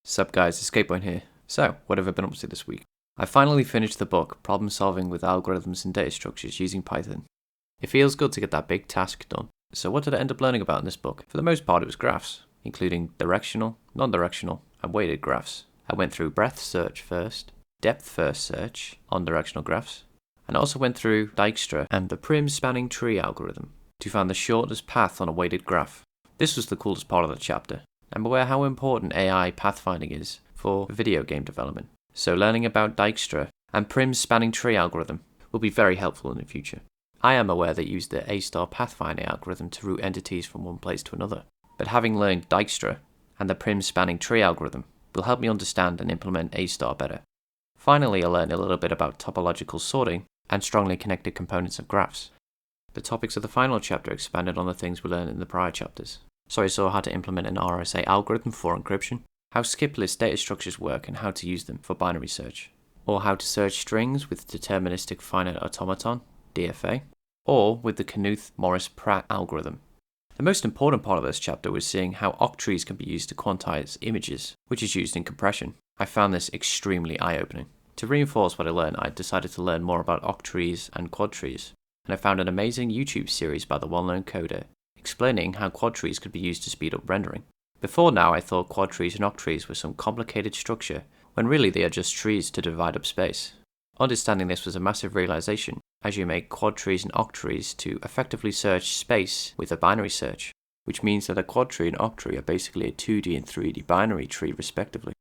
Sup guys, Escapepoint here. So, what have I been up to this week? I finally finished the book, Problem Solving with Algorithms and Data Structures using Python. It feels good to get that big task done. So what did I end up learning about in this book? For the most part it was graphs, including directional, non-directional, and weighted graphs. I went through breadth search first, depth first search on directional graphs, and I also went through Dijkstra and the Prim spanning tree algorithm to find the shortest path on a weighted graph. This was the coolest part of the chapter. I'm aware how important AI pathfinding is for video game development, so learning about Dijkstra and Prim's spanning tree algorithm will be very helpful in the future. I am aware they use the A-star pathfinding algorithm to route entities from one place to another, but having learned Dijkstra and the Prim spanning tree algorithm will help me understand and implement A-star better. Finally, I learned a little bit about topological sorting and strongly connected components of graphs. The topics of the final chapter expanded on the things we learned in the prior chapters. So I saw how to implement an RSA algorithm for encryption, how skip list data structures work and how to use them for binary search, or how to search strings with deterministic finite automaton, DFA, or with the Knuth-Morris-Pratt algorithm. The most important part of this chapter was seeing how octrees can be used to quantize images, which is used in compression. I found this extremely eye-opening. To reinforce what I learned, I decided to learn more about octrees and quadtrees, and I found an amazing YouTube series by the well-known coder explaining how quadtrees could be used to speed up rendering. Before now, I thought quadtrees and octrees were some complicated structure, when really they are just trees to divide up space. Understanding this was a massive realization, as you make quadtrees and octrees to effectively search space with a binary search, which means that a quadtree and octree are basically a 2D and 3D binary tree respectively.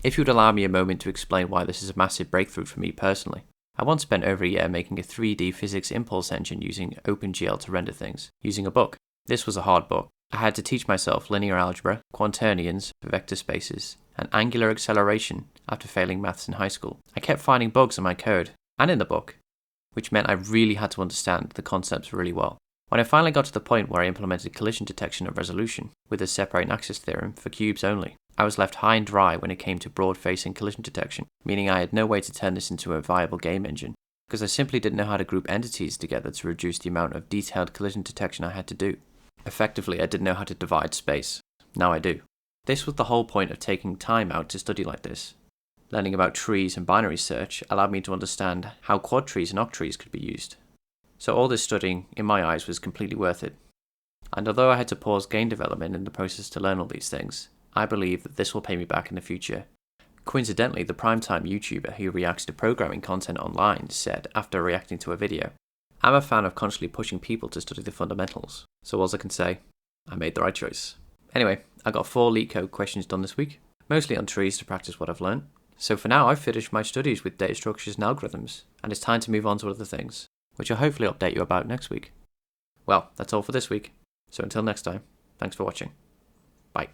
If you would allow me a moment to explain why this is a massive breakthrough for me personally. I once spent over a year making a 3D physics impulse engine using OpenGL to render things, using a book. This was a hard book. I had to teach myself linear algebra, quaternions, vector spaces, and angular acceleration after failing maths in high school. I kept finding bugs in my code, and in the book, which meant I really had to understand the concepts really well. When I finally got to the point where I implemented collision detection and resolution with a separating axis theorem for cubes only, I was left high and dry when it came to broad-facing collision detection, meaning I had no way to turn this into a viable game engine, because I simply didn't know how to group entities together to reduce the amount of detailed collision detection I had to do. Effectively, I didn't know how to divide space. Now I do. This was the whole point of taking time out to study like this. Learning about trees and binary search allowed me to understand how quadtrees and octrees could be used. So all this studying, in my eyes, was completely worth it. And although I had to pause game development in the process to learn all these things, I believe that this will pay me back in the future. Coincidentally, the primetime YouTuber who reacts to programming content online said, after reacting to a video, "I'm a fan of constantly pushing people to study the fundamentals. So all I can say, I made the right choice." Anyway, I got 4 LeetCode questions done this week, mostly on trees to practice what I've learned. So for now, I've finished my studies with data structures and algorithms, and it's time to move on to other things, which I'll hopefully update you about next week. Well, that's all for this week. So until next time, thanks for watching. Bye.